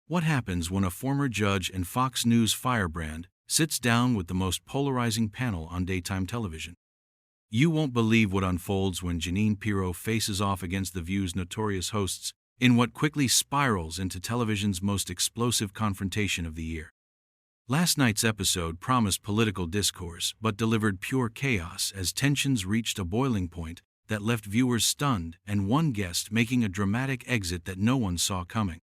What happens when a former judge and Fox News firebrand sits down with the most polarizing panel on daytime television? You won't believe what unfolds when Jeanine Pirro faces off against The View's notorious hosts in what quickly spirals into television's most explosive confrontation of the year. Last night's episode promised political discourse but delivered pure chaos as tensions reached a boiling point that left viewers stunned and one guest making a dramatic exit that no one saw coming.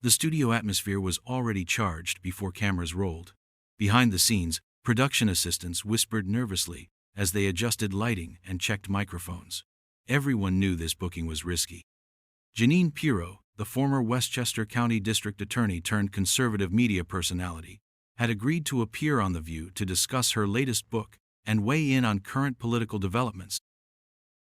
The studio atmosphere was already charged before cameras rolled. Behind the scenes, production assistants whispered nervously as they adjusted lighting and checked microphones. Everyone knew this booking was risky. Jeanine Pirro, the former Westchester County District Attorney turned conservative media personality, had agreed to appear on The View to discuss her latest book and weigh in on current political developments.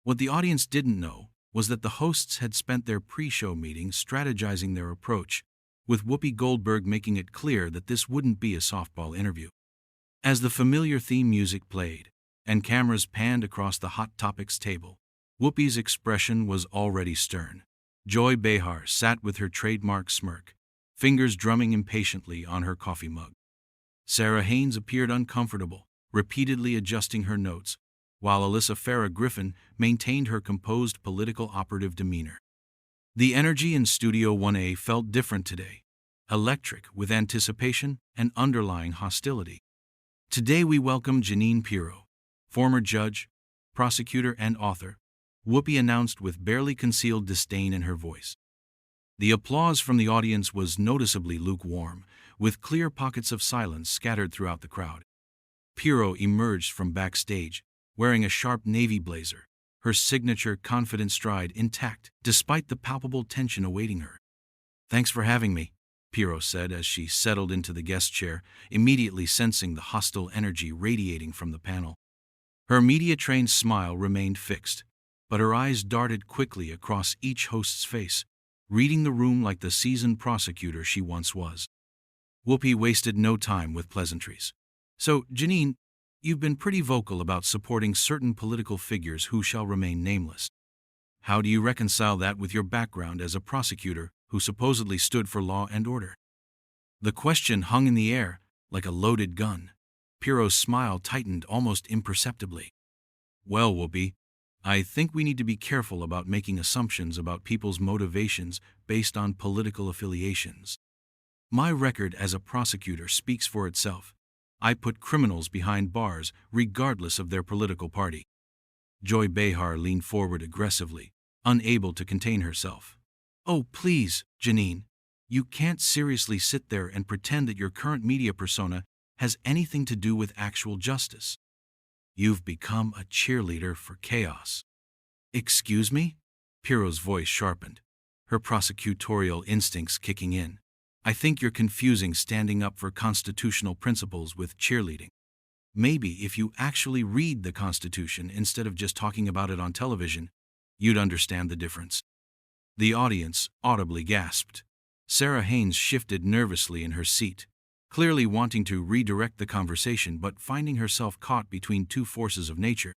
What the audience didn't know was that the hosts had spent their pre-show meeting strategizing their approach, with Whoopi Goldberg making it clear that this wouldn't be a softball interview. As the familiar theme music played, and cameras panned across the Hot Topics table, Whoopi's expression was already stern. Joy Behar sat with her trademark smirk, fingers drumming impatiently on her coffee mug. Sarah Haynes appeared uncomfortable, repeatedly adjusting her notes, while Alyssa Farah Griffin maintained her composed political operative demeanor. The energy in Studio 1A felt different today, electric with anticipation and underlying hostility. Today we welcome Jeanine Pirro, former judge, prosecutor, and author, Whoopi announced with barely concealed disdain in her voice. The applause from the audience was noticeably lukewarm, with clear pockets of silence scattered throughout the crowd. Pirro emerged from backstage, wearing a sharp navy blazer, her signature confident stride intact despite the palpable tension awaiting her. "Thanks for having me," Pirro said as she settled into the guest chair, immediately sensing the hostile energy radiating from the panel. Her media-trained smile remained fixed, but her eyes darted quickly across each host's face, reading the room like the seasoned prosecutor she once was. Whoopi wasted no time with pleasantries. "So, Jeanine, you've been pretty vocal about supporting certain political figures who shall remain nameless. How do you reconcile that with your background as a prosecutor who supposedly stood for law and order?" The question hung in the air like a loaded gun. Pirro's smile tightened almost imperceptibly. "Well, Whoopi, I think we need to be careful about making assumptions about people's motivations based on political affiliations. My record as a prosecutor speaks for itself. I put criminals behind bars regardless of their political party." Joy Behar leaned forward aggressively, unable to contain herself. "Oh, please, Jeanine, you can't seriously sit there and pretend that your current media persona has anything to do with actual justice. You've become a cheerleader for chaos." "Excuse me?" Pirro's voice sharpened, her prosecutorial instincts kicking in. "I think you're confusing standing up for constitutional principles with cheerleading. Maybe if you actually read the Constitution instead of just talking about it on television, you'd understand the difference." The audience audibly gasped. Sarah Haynes shifted nervously in her seat, clearly wanting to redirect the conversation but finding herself caught between two forces of nature.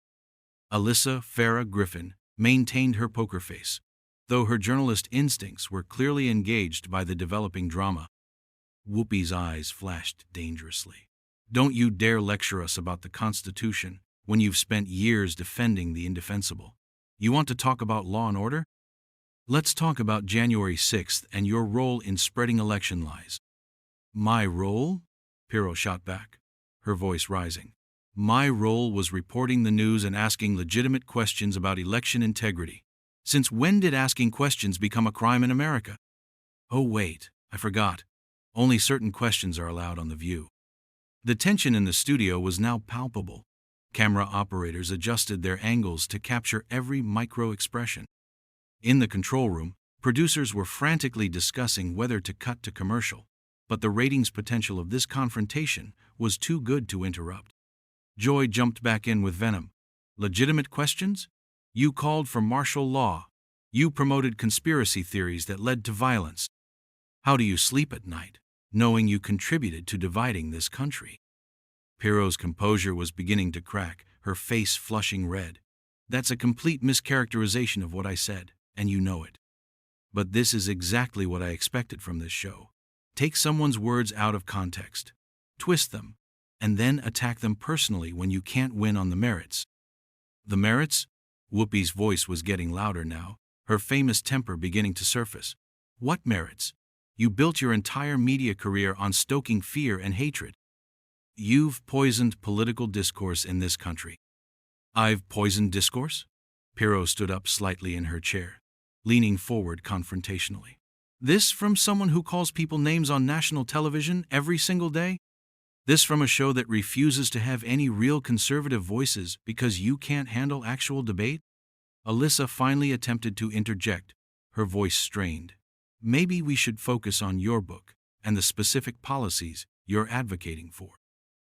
Alyssa Farah Griffin maintained her poker face, though her journalist instincts were clearly engaged by the developing drama. Whoopi's eyes flashed dangerously. "Don't you dare lecture us about the Constitution when you've spent years defending the indefensible. You want to talk about law and order? Let's talk about January 6th and your role in spreading election lies." "My role?" Pirro shot back, her voice rising. "My role was reporting the news and asking legitimate questions about election integrity. Since when did asking questions become a crime in America?" "Oh wait, I forgot. Only certain questions are allowed on The View." The tension in the studio was now palpable. Camera operators adjusted their angles to capture every micro-expression. In the control room, producers were frantically discussing whether to cut to commercial, but the ratings potential of this confrontation was too good to interrupt. Joy jumped back in with venom. "Legitimate questions? You called for martial law. You promoted conspiracy theories that led to violence. How do you sleep at night, knowing you contributed to dividing this country?" Pirro's composure was beginning to crack, her face flushing red. "That's a complete mischaracterization of what I said, and you know it. But this is exactly what I expected from this show. Take someone's words out of context, twist them, and then attack them personally when you can't win on the merits. The merits? Whoopi's voice was getting louder now, her famous temper beginning to surface. What merits? You built your entire media career on stoking fear and hatred. You've poisoned political discourse in this country. I've poisoned discourse? Pirro stood up slightly in her chair, leaning forward confrontationally. This from someone who calls people names on national television every single day? This from a show that refuses to have any real conservative voices because you can't handle actual debate? Alyssa finally attempted to interject, her voice strained. Maybe we should focus on your book and the specific policies you're advocating for.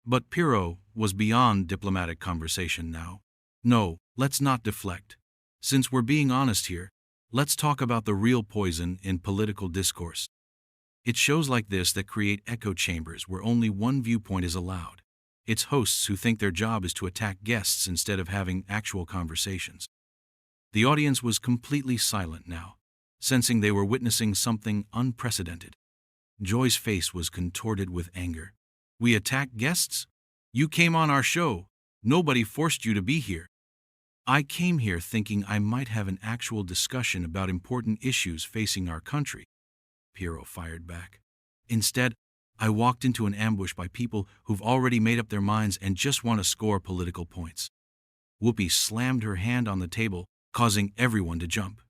But Pirro was beyond diplomatic conversation now. No, let's not deflect. Since we're being honest here, let's talk about the real poison in political discourse. It's shows like this that create echo chambers where only one viewpoint is allowed. It's hosts who think their job is to attack guests instead of having actual conversations. The audience was completely silent now, sensing they were witnessing something unprecedented. Joy's face was contorted with anger. We attack guests? You came on our show. Nobody forced you to be here. I came here thinking I might have an actual discussion about important issues facing our country, Pirro fired back. Instead, I walked into an ambush by people who've already made up their minds and just want to score political points. Whoopi slammed her hand on the table, causing everyone to jump.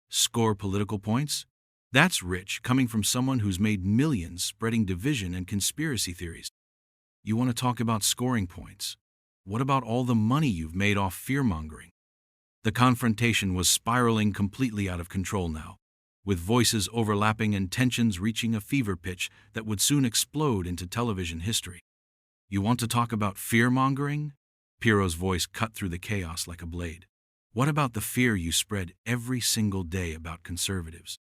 Score political points? That's rich, coming from someone who's made millions spreading division and conspiracy theories. You want to talk about scoring points? What about all the money you've made off fear-mongering? The confrontation was spiraling completely out of control now, with voices overlapping and tensions reaching a fever pitch that would soon explode into television history. You want to talk about fear-mongering? Pirro's voice cut through the chaos like a blade. What about the fear you spread every single day about conservatives?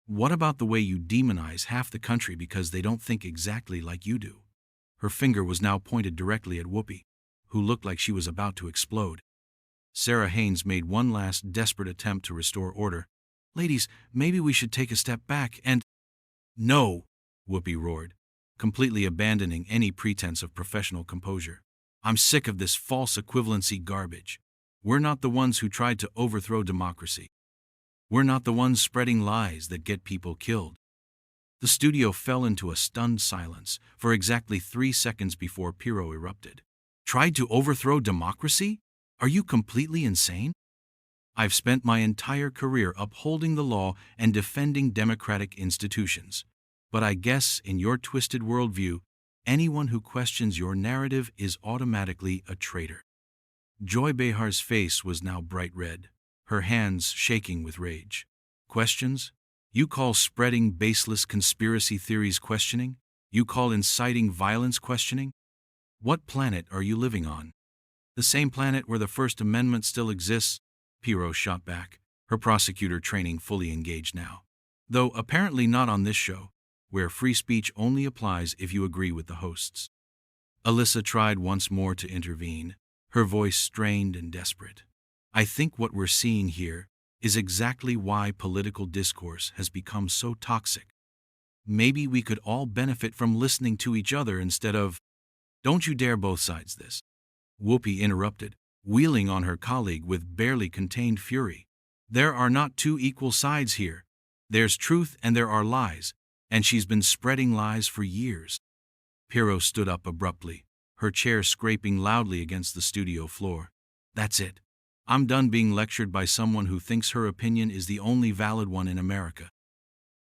What about the way you demonize half the country because they don't think exactly like you do? Her finger was now pointed directly at Whoopi, who looked like she was about to explode. Sarah Haynes made one last desperate attempt to restore order. Ladies, maybe we should take a step back and— No, Whoopi roared, completely abandoning any pretense of professional composure. I'm sick of this false equivalency garbage. We're not the ones who tried to overthrow democracy. We're not the ones spreading lies that get people killed. The studio fell into a stunned silence for exactly 3 seconds before Pirro erupted. Tried to overthrow democracy? Are you completely insane? I've spent my entire career upholding the law and defending democratic institutions. But I guess, in your twisted worldview, anyone who questions your narrative is automatically a traitor. Joy Behar's face was now bright red, her hands shaking with rage. Questions? You call spreading baseless conspiracy theories questioning? You call inciting violence questioning? What planet are you living on? The same planet where the First Amendment still exists? Pirro shot back, her prosecutor training fully engaged now. Though apparently not on this show, where free speech only applies if you agree with the hosts. Alyssa tried once more to intervene, her voice strained and desperate. I think what we're seeing here is exactly why political discourse has become so toxic. Maybe we could all benefit from listening to each other instead of— Don't you dare both sides this. Whoopi interrupted, wheeling on her colleague with barely contained fury. There are not two equal sides here. There's truth and there are lies, and she's been spreading lies for years. Pirro stood up abruptly, her chair scraping loudly against the studio floor. That's it. I'm done being lectured by someone who thinks her opinion is the only valid one in America.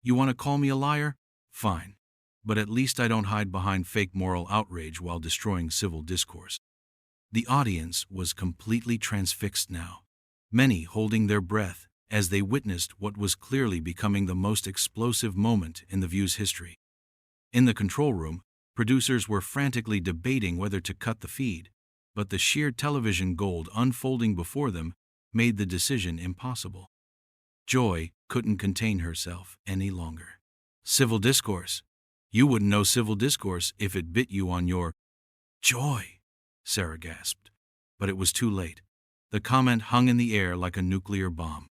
You want to call me a liar? Fine. But at least I don't hide behind fake moral outrage while destroying civil discourse. The audience was completely transfixed now, many holding their breath as they witnessed what was clearly becoming the most explosive moment in The View's history. In the control room, producers were frantically debating whether to cut the feed, but the sheer television gold unfolding before them made the decision impossible. Joy couldn't contain herself any longer. Civil discourse. You wouldn't know civil discourse if it bit you on your— Joy, Sarah gasped. But it was too late. The comment hung in the air like a nuclear bomb.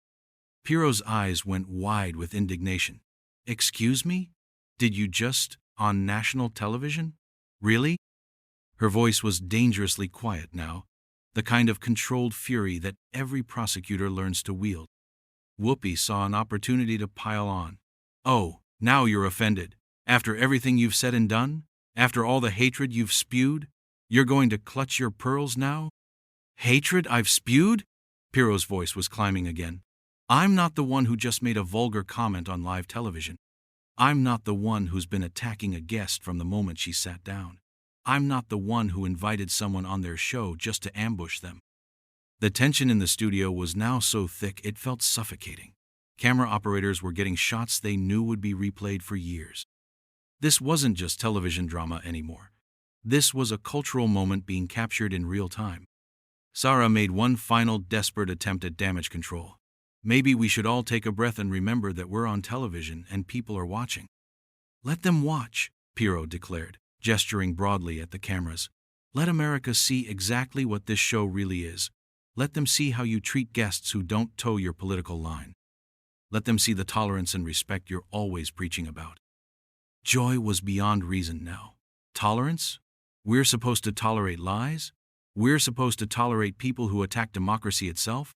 Pirro's eyes went wide with indignation. Excuse me? Did you just on national television? Really? Her voice was dangerously quiet now, the kind of controlled fury that every prosecutor learns to wield. Whoopi saw an opportunity to pile on. Oh, now you're offended. After everything you've said and done? After all the hatred you've spewed? You're going to clutch your pearls now? Hatred I've spewed? Pirro's voice was climbing again. I'm not the one who just made a vulgar comment on live television. I'm not the one who's been attacking a guest from the moment she sat down. I'm not the one who invited someone on their show just to ambush them. The tension in the studio was now so thick it felt suffocating. Camera operators were getting shots they knew would be replayed for years. This wasn't just television drama anymore. This was a cultural moment being captured in real time. Sarah made one final desperate attempt at damage control. Maybe we should all take a breath and remember that we're on television and people are watching. Let them watch, Pirro declared, gesturing broadly at the cameras. Let America see exactly what this show really is. Let them see how you treat guests who don't toe your political line. Let them see the tolerance and respect you're always preaching about. Joy was beyond reason now. Tolerance? We're supposed to tolerate lies? We're supposed to tolerate people who attack democracy itself?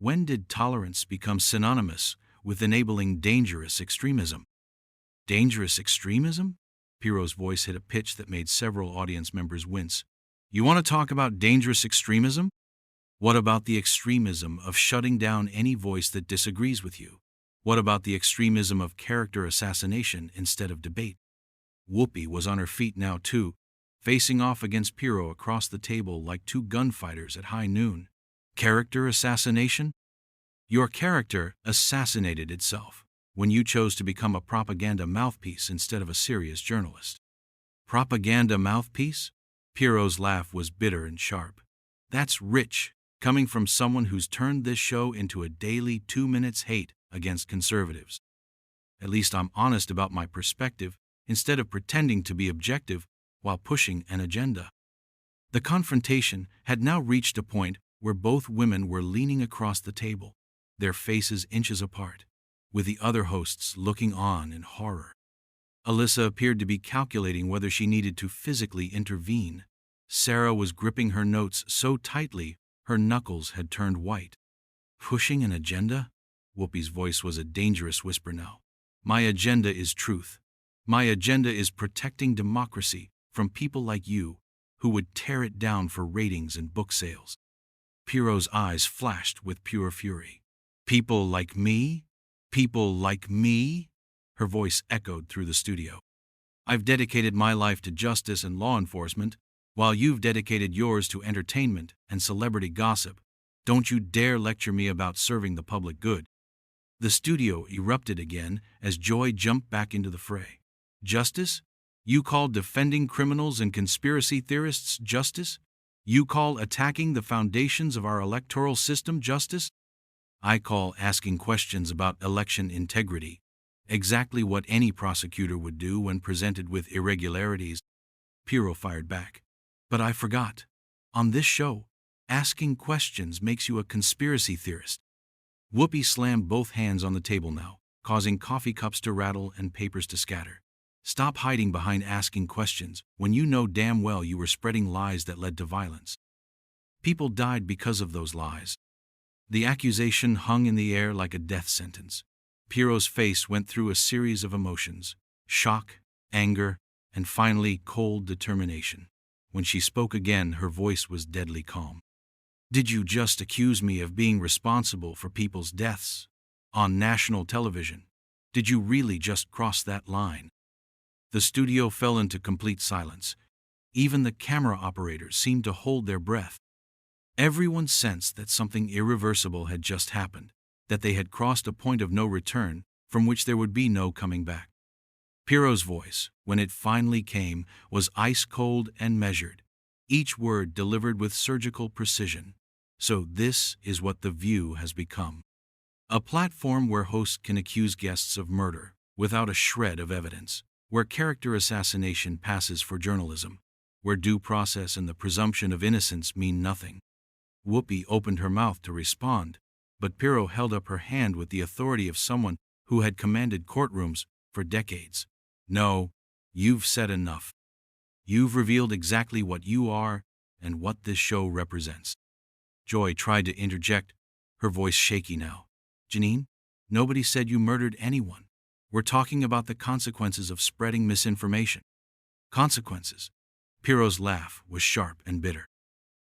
When did tolerance become synonymous with enabling dangerous extremism? Dangerous extremism? Pirro's voice hit a pitch that made several audience members wince. You want to talk about dangerous extremism? What about the extremism of shutting down any voice that disagrees with you? What about the extremism of character assassination instead of debate? Whoopi was on her feet now too, facing off against Pirro across the table like two gunfighters at high noon. Character assassination? Your character assassinated itself when you chose to become a propaganda mouthpiece instead of a serious journalist. Propaganda mouthpiece? Pirro's laugh was bitter and sharp. That's rich, coming from someone who's turned this show into a daily 2 minutes hate against conservatives. At least I'm honest about my perspective instead of pretending to be objective while pushing an agenda. The confrontation had now reached a point where both women were leaning across the table, their faces inches apart, with the other hosts looking on in horror. Alyssa appeared to be calculating whether she needed to physically intervene. Sarah was gripping her notes so tightly her knuckles had turned white. Pushing an agenda? Whoopi's voice was a dangerous whisper now. My agenda is truth. My agenda is protecting democracy from people like you who would tear it down for ratings and book sales. Pirro's eyes flashed with pure fury. People like me? People like me? Her voice echoed through the studio. I've dedicated my life to justice and law enforcement, while you've dedicated yours to entertainment and celebrity gossip. Don't you dare lecture me about serving the public good. The studio erupted again as Joy jumped back into the fray. Justice? You call defending criminals and conspiracy theorists justice? You call attacking the foundations of our electoral system justice? I call asking questions about election integrity, exactly what any prosecutor would do when presented with irregularities. Pirro fired back. But I forgot. On this show, asking questions makes you a conspiracy theorist. Whoopi slammed both hands on the table now, causing coffee cups to rattle and papers to scatter. Stop hiding behind asking questions when you know damn well you were spreading lies that led to violence. People died because of those lies. The accusation hung in the air like a death sentence. Pirro's face went through a series of emotions: shock, anger, and finally cold determination. When she spoke again, her voice was deadly calm. Did you just accuse me of being responsible for people's deaths? On national television? Did you really just cross that line? The studio fell into complete silence. Even the camera operators seemed to hold their breath. Everyone sensed that something irreversible had just happened, that they had crossed a point of no return from which there would be no coming back. Pirro's voice, when it finally came, was ice-cold and measured, each word delivered with surgical precision. So this is what The View has become. A platform where hosts can accuse guests of murder without a shred of evidence, where character assassination passes for journalism, where due process and the presumption of innocence mean nothing. Whoopi opened her mouth to respond, but Pirro held up her hand with the authority of someone who had commanded courtrooms for decades. No, you've said enough. You've revealed exactly what you are and what this show represents. Joy tried to interject, her voice shaky now. Jeanine, nobody said you murdered anyone. We're talking about the consequences of spreading misinformation. Consequences. Pirro's laugh was sharp and bitter.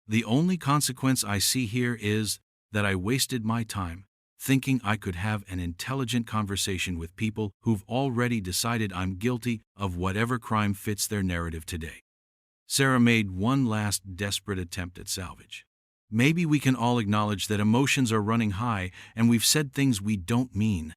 The only consequence I see here is that I wasted my time thinking I could have an intelligent conversation with people who've already decided I'm guilty of whatever crime fits their narrative today. Sarah made one last desperate attempt at salvage. Maybe we can all acknowledge that emotions are running high and we've said things we don't mean.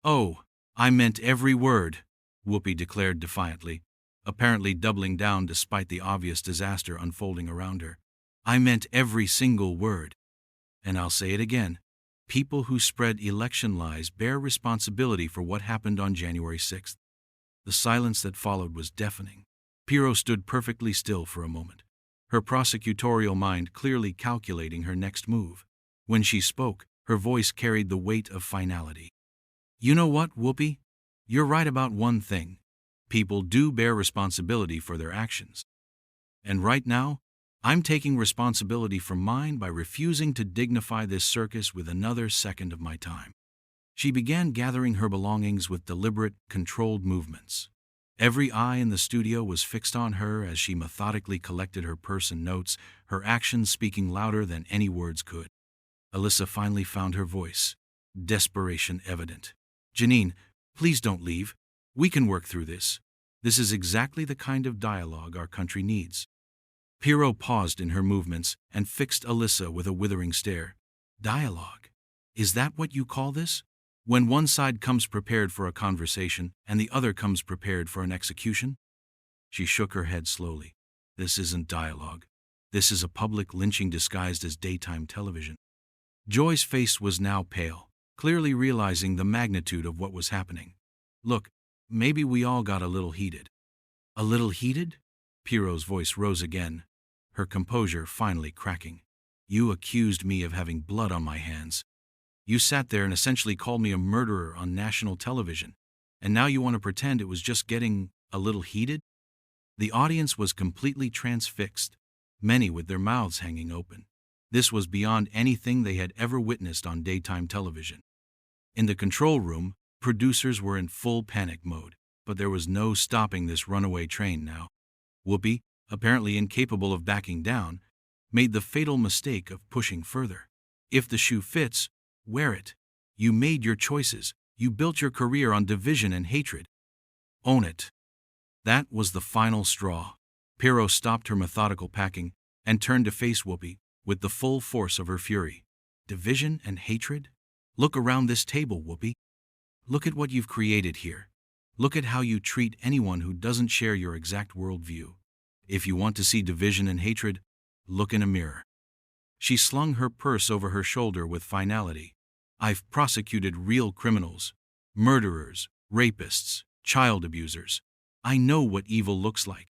Oh, I meant every word, Whoopi declared defiantly, apparently doubling down despite the obvious disaster unfolding around her. I meant every single word. And I'll say it again. People who spread election lies bear responsibility for what happened on January 6th. The silence that followed was deafening. Pirro stood perfectly still for a moment, her prosecutorial mind clearly calculating her next move. When she spoke, her voice carried the weight of finality. You know what, Whoopi? You're right about one thing. People do bear responsibility for their actions. And right now, I'm taking responsibility for mine by refusing to dignify this circus with another second of my time. She began gathering her belongings with deliberate, controlled movements. Every eye in the studio was fixed on her as she methodically collected her purse and notes, her actions speaking louder than any words could. Alyssa finally found her voice, desperation evident. Jeanine, please don't leave. We can work through this. This is exactly the kind of dialogue our country needs. Pirro paused in her movements and fixed Alyssa with a withering stare. Dialogue? Is that what you call this? When one side comes prepared for a conversation and the other comes prepared for an execution? She shook her head slowly. This isn't dialogue. This is a public lynching disguised as daytime television. Joy's face was now pale, clearly realizing the magnitude of what was happening. Look, maybe we all got a little heated. A little heated? Pirro's voice rose again, her composure finally cracking. You accused me of having blood on my hands. You sat there and essentially called me a murderer on national television, and now you want to pretend it was just getting a little heated? The audience was completely transfixed, many with their mouths hanging open. This was beyond anything they had ever witnessed on daytime television. In the control room, producers were in full panic mode, but there was no stopping this runaway train now. Whoopi, apparently incapable of backing down, made the fatal mistake of pushing further. If the shoe fits, wear it. You made your choices. You built your career on division and hatred. Own it. That was the final straw. Pirro stopped her methodical packing and turned to face Whoopi with the full force of her fury. Division and hatred? Look around this table, Whoopi. Look at what you've created here. Look at how you treat anyone who doesn't share your exact worldview. If you want to see division and hatred, look in a mirror. She slung her purse over her shoulder with finality. I've prosecuted real criminals, murderers, rapists, child abusers. I know what evil looks like.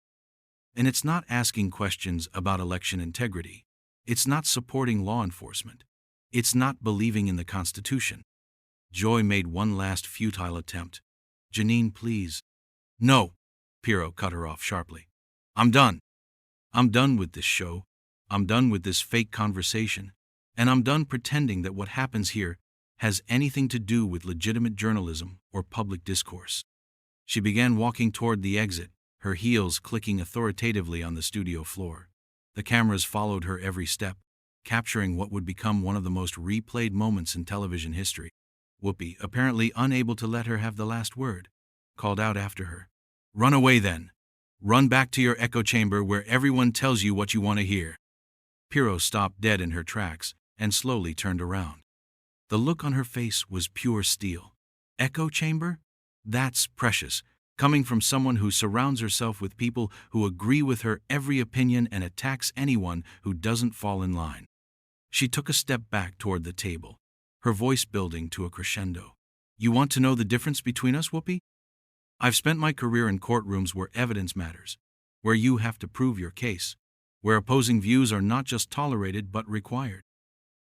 And it's not asking questions about election integrity. It's not supporting law enforcement. It's not believing in the Constitution. Joy made one last futile attempt. Jeanine, please. No, Pirro cut her off sharply. I'm done. I'm done with this show. I'm done with this fake conversation. And I'm done pretending that what happens here has anything to do with legitimate journalism or public discourse. She began walking toward the exit, her heels clicking authoritatively on the studio floor. The cameras followed her every step, capturing what would become one of the most replayed moments in television history. Whoopi, apparently unable to let her have the last word, called out after her. Run away then. Run back to your echo chamber where everyone tells you what you want to hear. Pirro stopped dead in her tracks and slowly turned around. The look on her face was pure steel. Echo chamber? That's precious, coming from someone who surrounds herself with people who agree with her every opinion and attacks anyone who doesn't fall in line. She took a step back toward the table, her voice building to a crescendo. You want to know the difference between us, Whoopi? I've spent my career in courtrooms where evidence matters, where you have to prove your case, where opposing views are not just tolerated but required.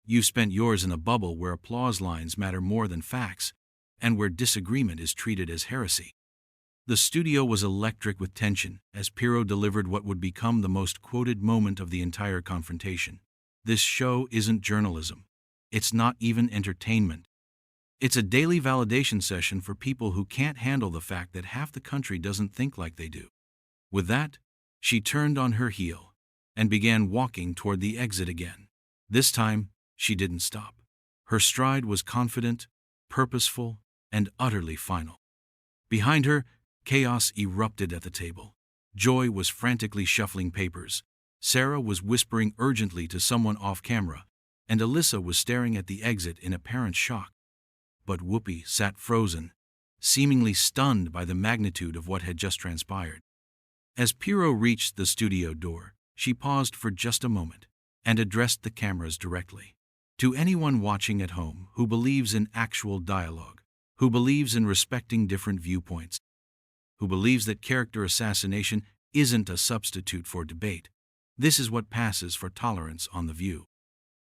You've spent yours in a bubble where applause lines matter more than facts, and where disagreement is treated as heresy. The studio was electric with tension as Pirro delivered what would become the most quoted moment of the entire confrontation. This show isn't journalism. It's not even entertainment. It's a daily validation session for people who can't handle the fact that half the country doesn't think like they do. With that, she turned on her heel and began walking toward the exit again. This time, she didn't stop. Her stride was confident, purposeful, and utterly final. Behind her, chaos erupted at the table. Joy was frantically shuffling papers. Sarah was whispering urgently to someone off camera, and Alyssa was staring at the exit in apparent shock. But Whoopi sat frozen, seemingly stunned by the magnitude of what had just transpired. As Pirro reached the studio door, she paused for just a moment and addressed the cameras directly. To anyone watching at home who believes in actual dialogue, who believes in respecting different viewpoints, who believes that character assassination isn't a substitute for debate, this is what passes for tolerance on The View.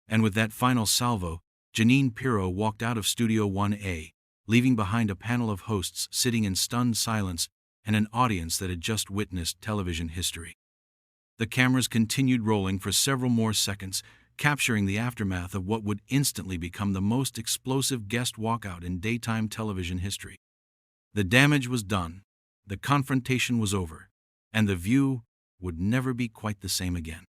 And with that final salvo, Jeanine Pirro walked out of Studio 1A, leaving behind a panel of hosts sitting in stunned silence and an audience that had just witnessed television history. The cameras continued rolling for several more seconds, capturing the aftermath of what would instantly become the most explosive guest walkout in daytime television history. The damage was done, the confrontation was over, and The View would never be quite the same again.